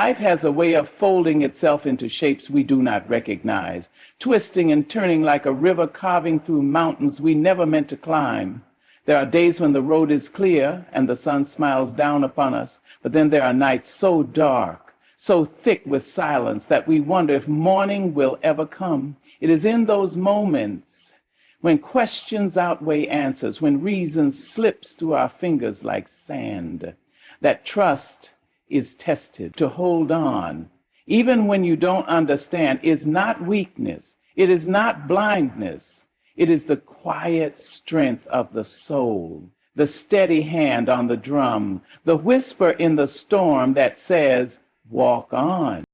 Life has a way of folding itself into shapes we do not recognize, twisting and turning like a river carving through mountains we never meant to climb. There are days when the road is clear and the sun smiles down upon us, but then there are nights so dark, so thick with silence that we wonder if morning will ever come. It is in those moments when questions outweigh answers, when reason slips through our fingers like sand, that trust is tested. To hold on, even when you don't understand, is not weakness. It is not blindness. It is the quiet strength of the soul, the steady hand on the drum, the whisper in the storm that says, walk on.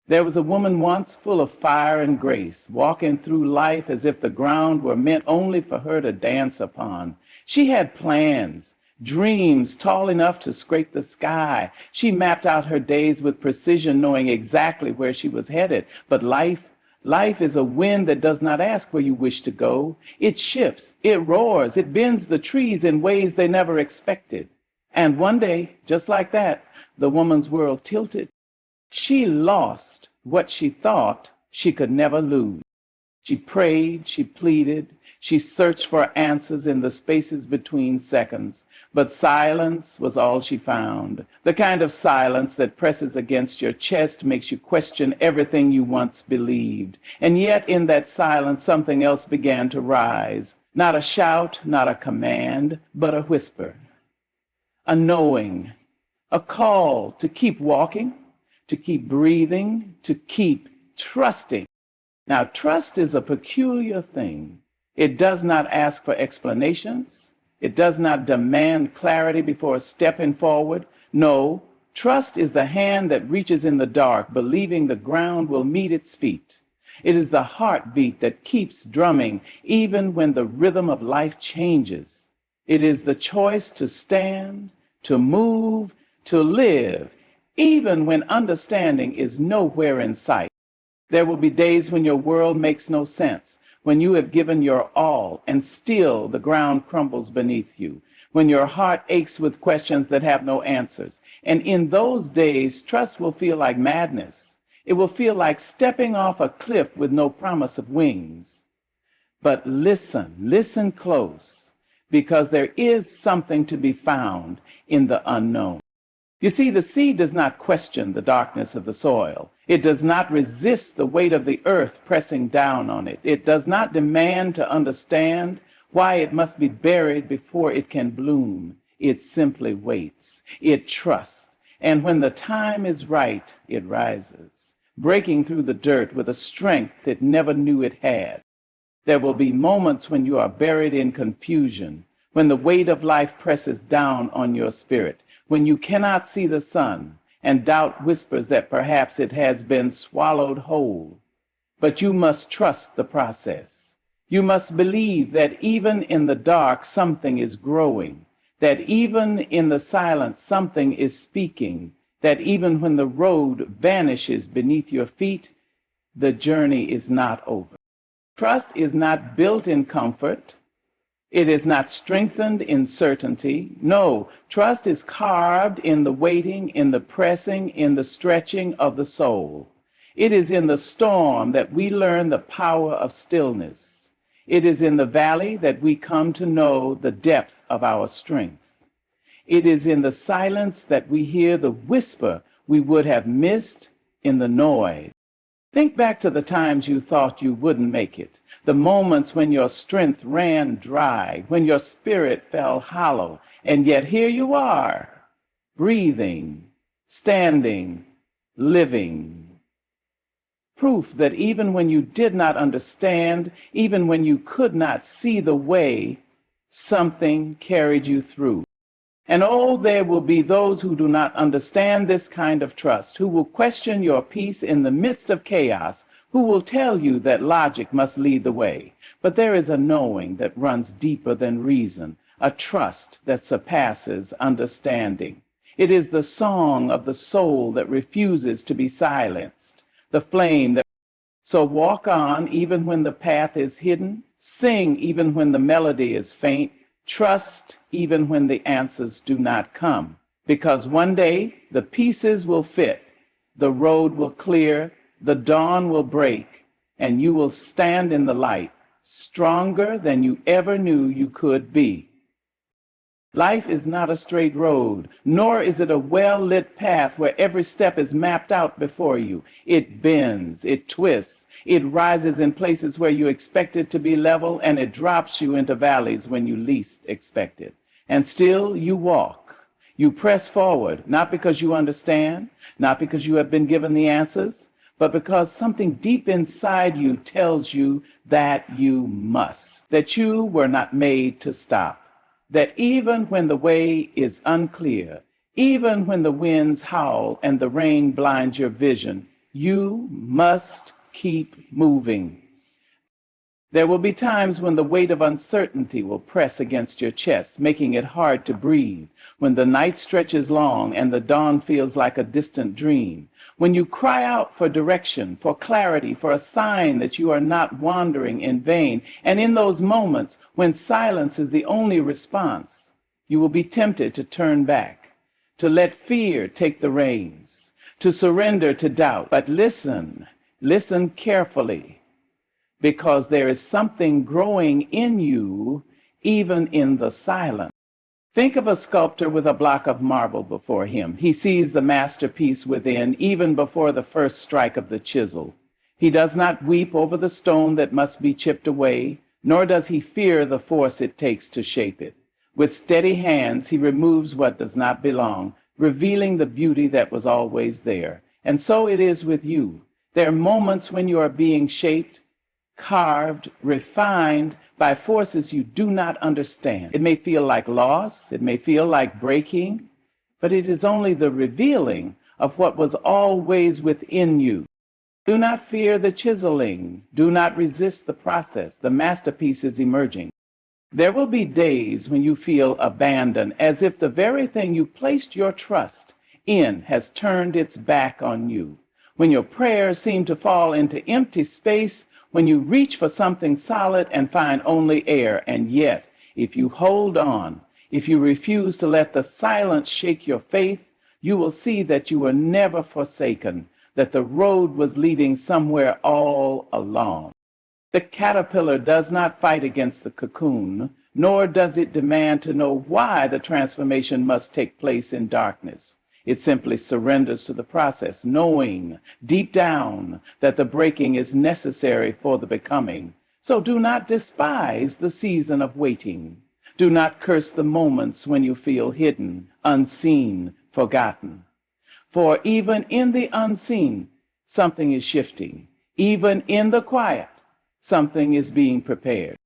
There was a woman once full of fire and grace, walking through life as if the ground were meant only for her to dance upon. She had plans, dreams tall enough to scrape the sky. She mapped out her days with precision, knowing exactly where she was headed. But life is a wind that does not ask where you wish to go. It shifts, it roars, it bends the trees in ways they never expected. And one day, just like that, the woman's world tilted. She lost what she thought she could never lose. She prayed, she pleaded, she searched for answers in the spaces between seconds, but silence was all she found. The kind of silence that presses against your chest, makes you question everything you once believed. And yet in that silence, something else began to rise. Not a shout, not a command, but a whisper, a knowing, a call to keep walking, to keep breathing, to keep trusting. Now, trust is a peculiar thing. It does not ask for explanations. It does not demand clarity before stepping forward. No, trust is the hand that reaches in the dark, believing the ground will meet its feet. It is the heartbeat that keeps drumming even when the rhythm of life changes. It is the choice to stand, to move, to live, even when understanding is nowhere in sight. There will be days when your world makes no sense, when you have given your all and still the ground crumbles beneath you, when your heart aches with questions that have no answers. And in those days, trust will feel like madness. It will feel like stepping off a cliff with no promise of wings. But listen close, because there is something to be found in the unknown. You see, the seed does not question the darkness of the soil. It does not resist the weight of the earth pressing down on it. It does not demand to understand why it must be buried before it can bloom. It simply waits. It trusts. And when the time is right, it rises, breaking through the dirt with a strength it never knew it had. There will be moments when you are buried in confusion, when the weight of life presses down on your spirit, when you cannot see the sun and doubt whispers that perhaps it has been swallowed whole. But you must trust the process. You must believe that even in the dark, something is growing, that even in the silence, something is speaking, that even when the road vanishes beneath your feet, the journey is not over. Trust is not built in comfort. It is not strengthened in certainty. No, trust is carved in the waiting, in the pressing, in the stretching of the soul. It is in the storm that we learn the power of stillness. It is in the valley that we come to know the depth of our strength. It is in the silence that we hear the whisper we would have missed in the noise. Think back to the times you thought you wouldn't make it, the moments when your strength ran dry, when your spirit fell hollow, and yet here you are, breathing, standing, living. Proof that even when you did not understand, even when you could not see the way, something carried you through. And oh, there will be those who do not understand this kind of trust, who will question your peace in the midst of chaos, who will tell you that logic must lead the way. But there is a knowing that runs deeper than reason, a trust that surpasses understanding. It is the song of the soul that refuses to be silenced, the flame that... So walk on even when the path is hidden, sing even when the melody is faint, trust even when the answers do not come, because one day the pieces will fit the road will clear, the dawn will break, and you will stand in the light, stronger than you ever knew you could be. Life is not a straight road, nor is it a well-lit path where every step is mapped out before you. It bends, it twists, it rises in places where you expect it to be level, and it drops you into valleys when you least expect it. And still you walk. You press forward, not because you understand, not because you have been given the answers, but because something deep inside you tells you that you must, that you were not made to stop. That even when the way is unclear, even when the winds howl and the rain blinds your vision, you must keep moving. There will be times when the weight of uncertainty will press against your chest, making it hard to breathe, when the night stretches long and the dawn feels like a distant dream, when you cry out for direction, for clarity, for a sign that you are not wandering in vain. And in those moments when silence is the only response, you will be tempted to turn back, to let fear take the reins, to surrender to doubt. But listen carefully, because there is something growing in you, even in the silence. Think of a sculptor with a block of marble before him. He sees the masterpiece within, even before the first strike of the chisel. He does not weep over the stone that must be chipped away, nor does he fear the force it takes to shape it. With steady hands, he removes what does not belong, revealing the beauty that was always there. And so it is with you. There are moments when you are being shaped, carved, refined by forces you do not understand. It may feel like loss, it may feel like breaking, but it is only the revealing of what was always within you. Do not fear the chiseling. Do not resist the process. The masterpiece is emerging. There will be days when you feel abandoned, as if the very thing you placed your trust in has turned its back on you. When your prayers seem to fall into empty space, when you reach for something solid and find only air. And yet, if you hold on, if you refuse to let the silence shake your faith, you will see that you were never forsaken, that the road was leading somewhere all along. The caterpillar does not fight against the cocoon, nor does it demand to know why the transformation must take place in darkness. It simply surrenders to the process, knowing deep down that the breaking is necessary for the becoming. So do not despise the season of waiting. Do not curse the moments when you feel hidden, unseen, forgotten. For even in the unseen, something is shifting. Even in the quiet, something is being prepared.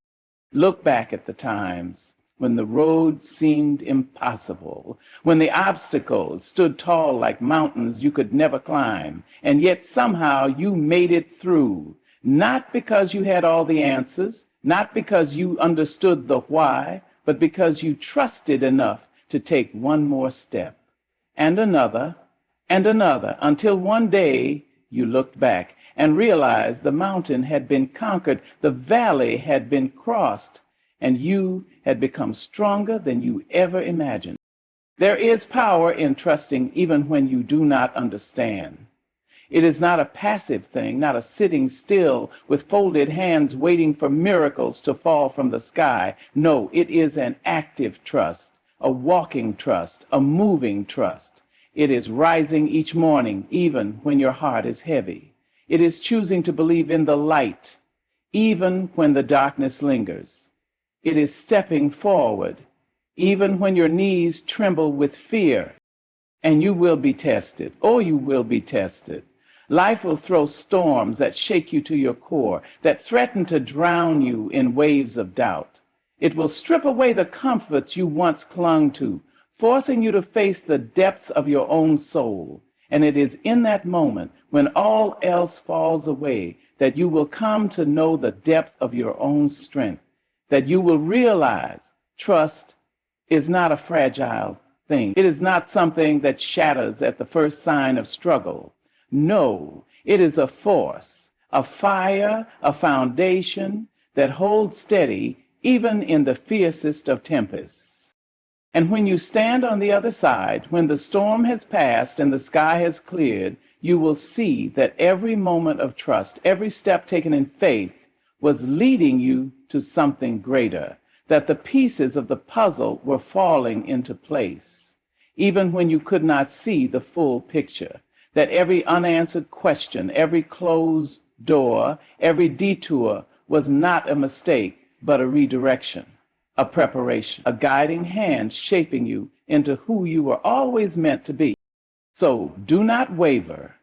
Look back at the times when the road seemed impossible, when the obstacles stood tall like mountains you could never climb, and yet somehow you made it through, not because you had all the answers, not because you understood the why, but because you trusted enough to take one more step, and another, until one day you looked back and realized the mountain had been conquered, the valley had been crossed, and you had become stronger than you ever imagined. There is power in trusting even when you do not understand. It is not a passive thing, not a sitting still with folded hands waiting for miracles to fall from the sky. No, it is an active trust, a walking trust, a moving trust. It is rising each morning, even when your heart is heavy. It is choosing to believe in the light, even when the darkness lingers. It is stepping forward, even when your knees tremble with fear. And you will be tested. Oh, you will be tested. Life will throw storms that shake you to your core, that threaten to drown you in waves of doubt. It will strip away the comforts you once clung to, forcing you to face the depths of your own soul. And it is in that moment, when all else falls away, that you will come to know the depth of your own strength, that you will realize trust is not a fragile thing. It is not something that shatters at the first sign of struggle. No, it is a force, a fire, a foundation that holds steady even in the fiercest of tempests. And when you stand on the other side, when the storm has passed and the sky has cleared, you will see that every moment of trust, every step taken in faith, was leading you to something greater, that the pieces of the puzzle were falling into place, even when you could not see the full picture, that every unanswered question, every closed door, every detour was not a mistake, but a redirection, a preparation, a guiding hand shaping you into who you were always meant to be. So do not waver.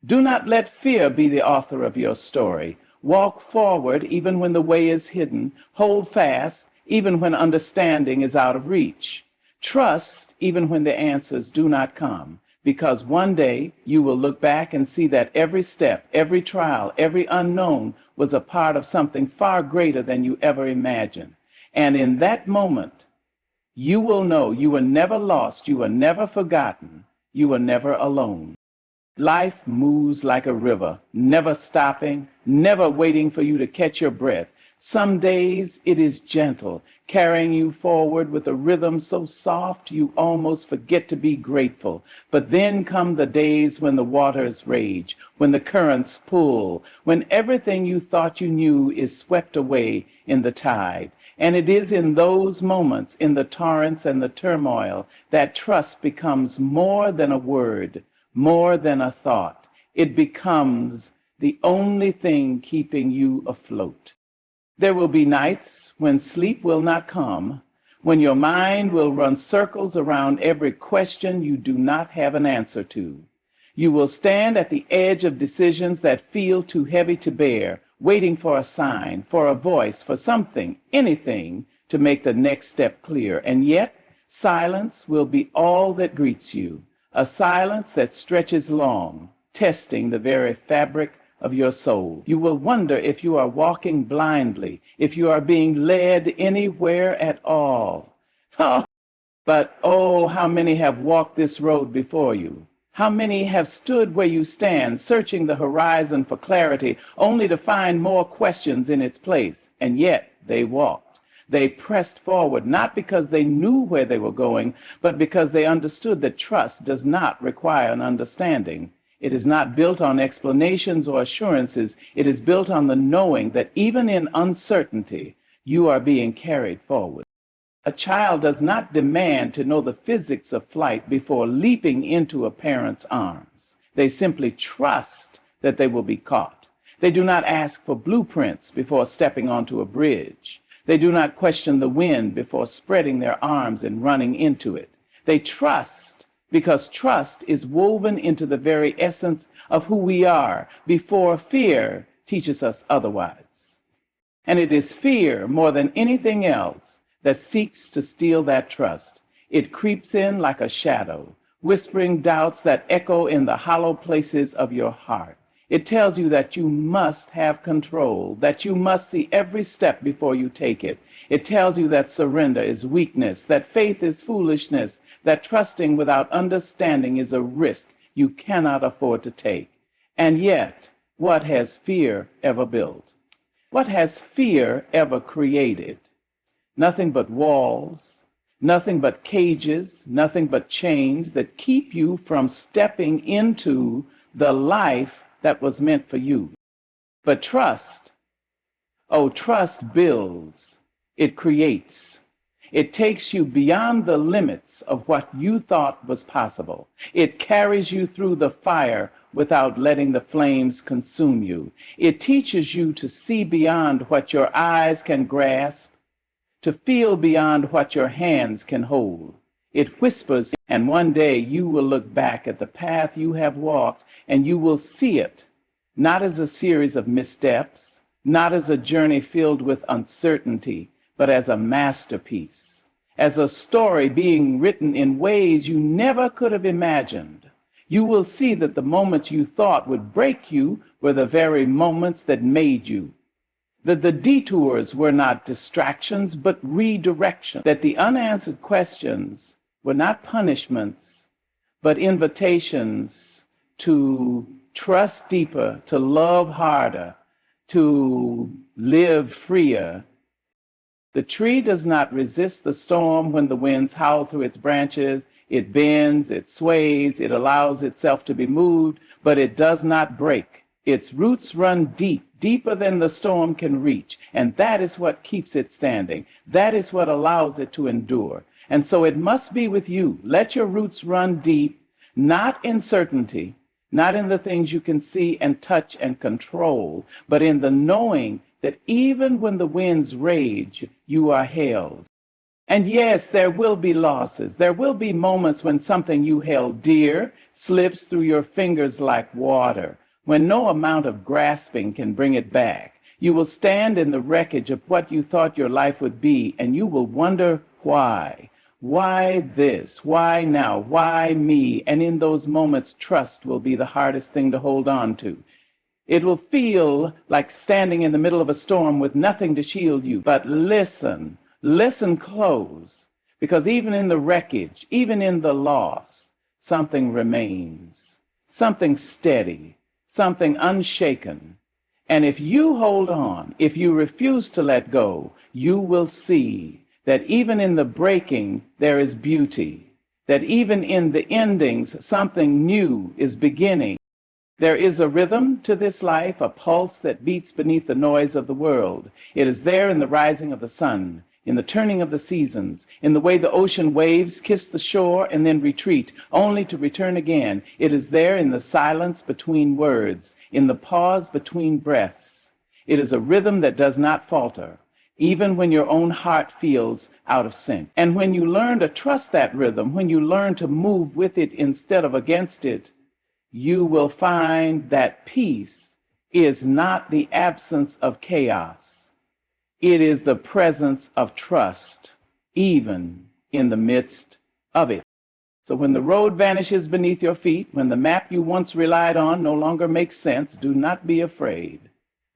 Do not let fear be the author of your story. Walk forward even when the way is hidden. Hold fast even when understanding is out of reach. Trust even when the answers do not come, because one day you will look back and see that every step, every trial, every unknown was a part of something far greater than you ever imagined. And in that moment, you will know you were never lost, you were never forgotten, you were never alone. Life moves like a river, never stopping, never waiting for you to catch your breath. Some days it is gentle, carrying you forward with a rhythm so soft you almost forget to be grateful. But then come the days when the waters rage, when the currents pull, when everything you thought you knew is swept away in the tide. And it is in those moments, in the torrents and the turmoil, that trust becomes more than a word, more than a thought. It becomes the only thing keeping you afloat. There will be nights when sleep will not come, when your mind will run circles around every question you do not have an answer to. You will stand at the edge of decisions that feel too heavy to bear, waiting for a sign, for a voice, for something, anything to make the next step clear. And yet, silence will be all that greets you, a silence that stretches long, testing the very fabric of your soul. You will wonder if you are walking blindly, if you are being led anywhere at all. But oh, how many have walked this road before you? How many have stood where you stand, searching the horizon for clarity, only to find more questions in its place? And yet they walked. They pressed forward, not because they knew where they were going, but because they understood that trust does not require an understanding. It is not built on explanations or assurances. It is built on the knowing that even in uncertainty, you are being carried forward. A child does not demand to know the physics of flight before leaping into a parent's arms. They simply trust that they will be caught. They do not ask for blueprints before stepping onto a bridge. They do not question the wind before spreading their arms and running into it. They trust because trust is woven into the very essence of who we are before fear teaches us otherwise. And it is fear more than anything else that seeks to steal that trust. It creeps in like a shadow, whispering doubts that echo in the hollow places of your heart. It tells you that you must have control, that you must see every step before you take it. It tells you that surrender is weakness, that faith is foolishness, that trusting without understanding is a risk you cannot afford to take. And yet, what has fear ever built? What has fear ever created? Nothing but walls, nothing but cages, nothing but chains that keep you from stepping into the life that was meant for you. But trust, oh, trust builds, it creates. It takes you beyond the limits of what you thought was possible. It carries you through the fire without letting the flames consume you. It teaches you to see beyond what your eyes can grasp, to feel beyond what your hands can hold. It whispers, and one day you will look back at the path you have walked, and you will see it, not as a series of missteps, not as a journey filled with uncertainty, but as a masterpiece, as a story being written in ways you never could have imagined. You will see that the moments you thought would break you were the very moments that made you. That the detours were not distractions, but redirection. That the unanswered questions were not punishments, but invitations to trust deeper, to love harder, to live freer, The tree does not resist the storm when the winds howl through its branches. It bends, it sways, it allows itself to be moved, but it does not break. Its roots run deep, deeper than the storm can reach, and that is what keeps it standing. That is what allows it to endure. And so it must be with you. Let your roots run deep, not in certainty, not in the things you can see and touch and control, but in the knowing that even when the winds rage, you are held. And yes, there will be losses. There will be moments when something you held dear slips through your fingers like water, when no amount of grasping can bring it back. You will stand in the wreckage of what you thought your life would be, and you will wonder why. Why this? Why now? Why me? And in those moments, trust will be the hardest thing to hold on to. It will feel like standing in the middle of a storm with nothing to shield you. But listen close, because even in the wreckage, even in the loss, something remains, something steady, something unshaken. And if you hold on, if you refuse to let go, you will see that even in the breaking, there is beauty, that even in the endings, something new is beginning. There is a rhythm to this life, a pulse that beats beneath the noise of the world. It is there in the rising of the sun, in the turning of the seasons, in the way the ocean waves kiss the shore and then retreat, only to return again. It is there in the silence between words, in the pause between breaths. It is a rhythm that does not falter, even when your own heart feels out of sync. And when you learn to trust that rhythm, when you learn to move with it instead of against it, you will find that peace is not the absence of chaos. It is the presence of trust, even in the midst of it. So when the road vanishes beneath your feet, when the map you once relied on no longer makes sense, do not be afraid.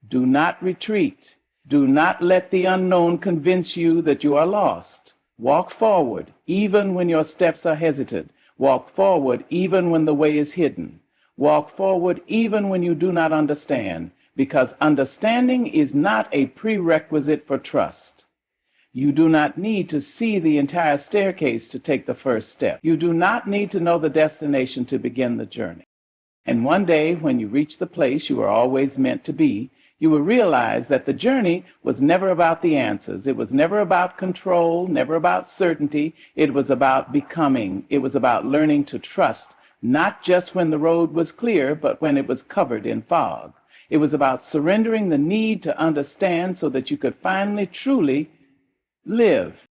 Do not retreat. Do not let the unknown convince you that you are lost. Walk forward, even when your steps are hesitant. Walk forward, even when the way is hidden. Walk forward, even when you do not understand, because understanding is not a prerequisite for trust. You do not need to see the entire staircase to take the first step. You do not need to know the destination to begin the journey. And one day, when you reach the place you were always meant to be, you will realize that the journey was never about the answers. It was never about control, never about certainty. It was about becoming. It was about learning to trust, not just when the road was clear, but when it was covered in fog. It was about surrendering the need to understand so that you could finally, truly live.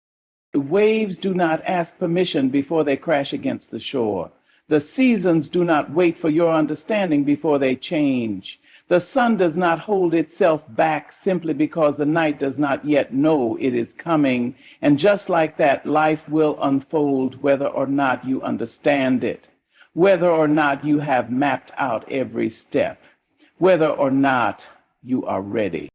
The waves do not ask permission before they crash against the shore. The seasons do not wait for your understanding before they change. The sun does not hold itself back simply because the night does not yet know it is coming. And just like that, life will unfold whether or not you understand it, whether or not you have mapped out every step, whether or not you are ready.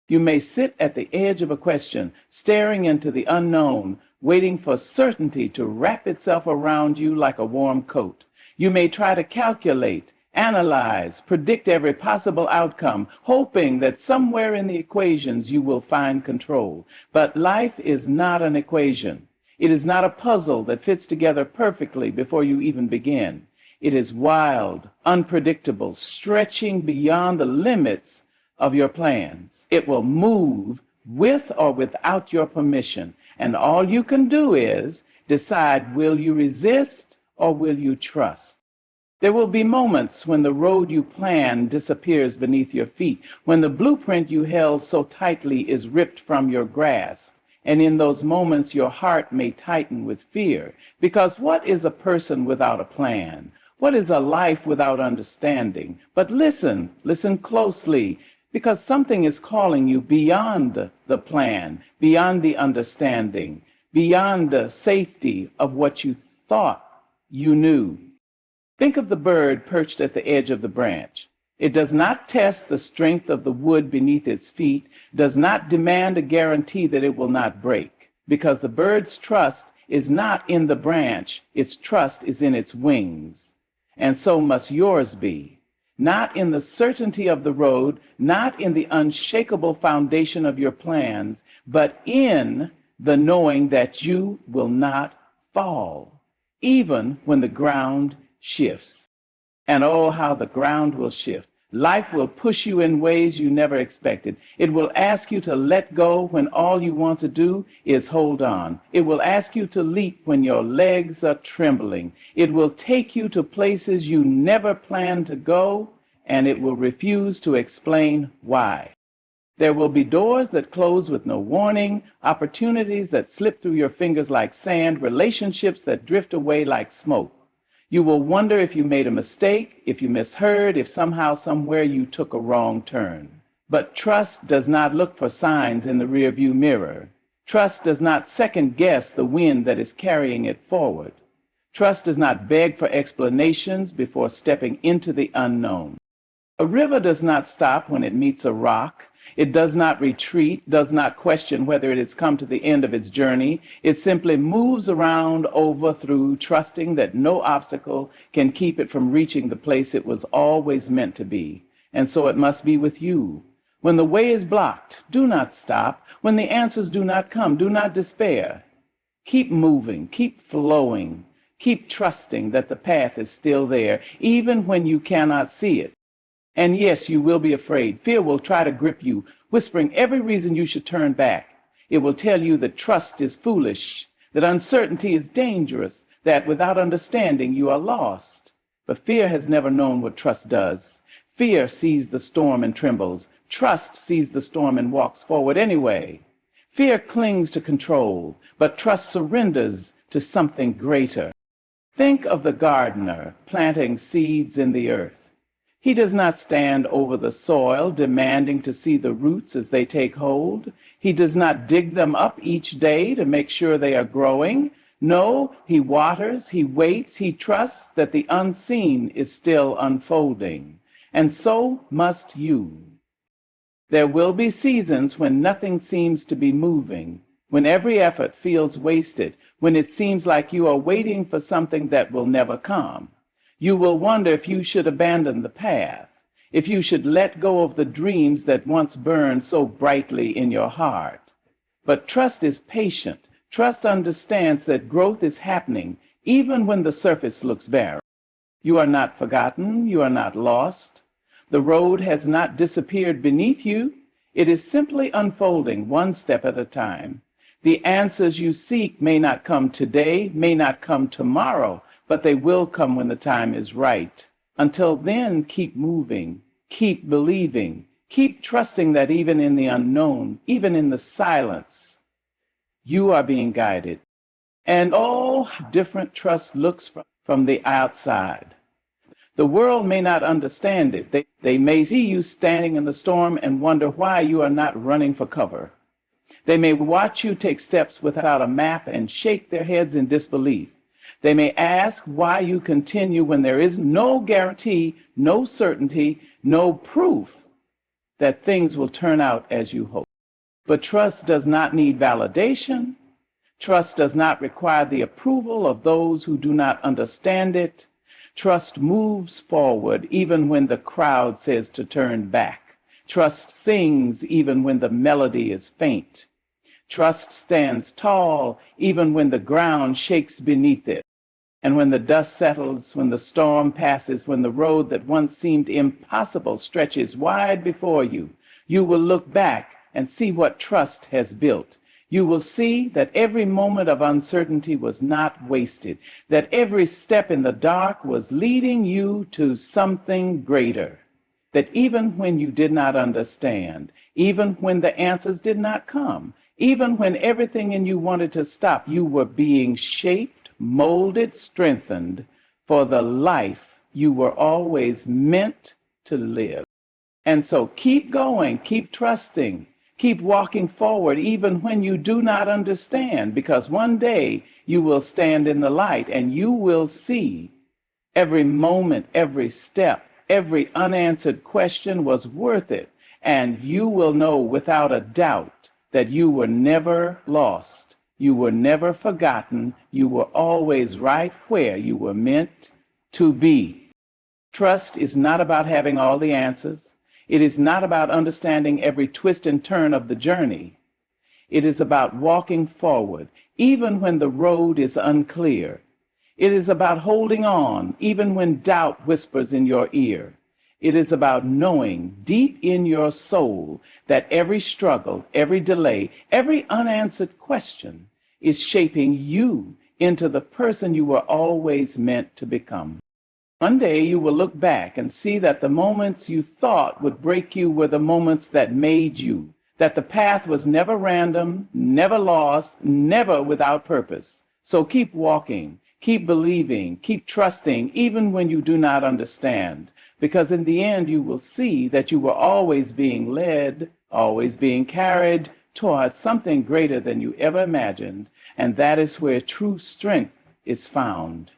You may sit at the edge of a question, staring into the unknown, waiting for certainty to wrap itself around you like a warm coat. You may try to calculate, analyze, predict every possible outcome, hoping that somewhere in the equations you will find control. But life is not an equation. It is not a puzzle that fits together perfectly before you even begin. It is wild, unpredictable, stretching beyond the limits of your plans. It will move with or without your permission. And all you can do is decide, will you resist or will you trust? There will be moments when the road you planned disappears beneath your feet, when the blueprint you held so tightly is ripped from your grasp. And in those moments, your heart may tighten with fear. Because what is a person without a plan? What is a life without understanding? But listen closely, because something is calling you beyond the plan, beyond the understanding, beyond the safety of what you thought you knew. Think of the bird perched at the edge of the branch. It does not test the strength of the wood beneath its feet, does not demand a guarantee that it will not break, because the bird's trust is not in the branch, its trust is in its wings. And so must yours be. not in the certainty of the road, not in the unshakable foundation of your plans, but in the knowing that you will not fall, even when the ground shifts. And oh, how the ground will shift. Life will push you in ways you never expected. It will ask you to let go when all you want to do is hold on. It will ask you to leap when your legs are trembling. It will take you to places you never planned to go, and it will refuse to explain why. There will be doors that close with no warning, opportunities that slip through your fingers like sand, relationships that drift away like smoke. You will wonder if you made a mistake, if you misheard, if somehow, somewhere you took a wrong turn. But trust does not look for signs in the rearview mirror. Trust does not second guess the wind that is carrying it forward. Trust does not beg for explanations before stepping into the unknown. A river does not stop when it meets a rock. It does not retreat, does not question whether it has come to the end of its journey. It simply moves around, over, through, trusting that no obstacle can keep it from reaching the place it was always meant to be. And so it must be with you. When the way is blocked, do not stop. When the answers do not come, do not despair. Keep moving, keep flowing, keep trusting that the path is still there, even when you cannot see it. And yes, you will be afraid. Fear will try to grip you, whispering every reason you should turn back. It will tell you that trust is foolish, that uncertainty is dangerous, that without understanding you are lost. But fear has never known what trust does. Fear sees the storm and trembles. Trust sees the storm and walks forward anyway. Fear clings to control, but trust surrenders to something greater. Think of the gardener planting seeds in the earth. He does not stand over the soil demanding to see the roots as they take hold. He does not dig them up each day to make sure they are growing. No, he waters, he waits, he trusts that the unseen is still unfolding. And so must you. There will be seasons when nothing seems to be moving, when every effort feels wasted, when it seems like you are waiting for something that will never come. You will wonder if you should abandon the path, if you should let go of the dreams that once burned so brightly in your heart. But trust is patient. Trust understands that growth is happening even when the surface looks barren. You are not forgotten. You are not lost. The road has not disappeared beneath you. It is simply unfolding one step at a time. The answers you seek may not come today, may not come tomorrow, but they will come when the time is right. Until then, keep moving, keep believing, keep trusting that even in the unknown, even in the silence, you are being guided. And oh, how different trust looks from the outside. The world may not understand it. They may see you standing in the storm and wonder why you are not running for cover. They may watch you take steps without a map and shake their heads in disbelief. They may ask why you continue when there is no guarantee, no certainty, no proof that things will turn out as you hope. But trust does not need validation. Trust does not require the approval of those who do not understand it. Trust moves forward even when the crowd says to turn back. Trust sings even when the melody is faint. Trust stands tall even when the ground shakes beneath it. And when the dust settles, when the storm passes, when the road that once seemed impossible stretches wide before you, you will look back and see what trust has built. You will see that every moment of uncertainty was not wasted, that every step in the dark was leading you to something greater, that even when you did not understand, even when the answers did not come, even when everything in you wanted to stop, you were being shaped, molded, strengthened for the life you were always meant to live. And so keep going, keep trusting, keep walking forward even when you do not understand, because one day you will stand in the light and you will see every moment, every step, every unanswered question was worth it. And you will know without a doubt that you were never lost. You were never forgotten. You were always right where you were meant to be. Trust is not about having all the answers. It is not about understanding every twist and turn of the journey. It is about walking forward, even when the road is unclear. It is about holding on, even when doubt whispers in your ear. It is about knowing deep in your soul that every struggle, every delay, every unanswered question is shaping you into the person you were always meant to become. One day you will look back and see that the moments you thought would break you were the moments that made you, that the path was never random, never lost, never without purpose. So keep walking, keep believing, keep trusting, even when you do not understand, because in the end you will see that you were always being led, always being carried towards something greater than you ever imagined, and that is where true strength is found.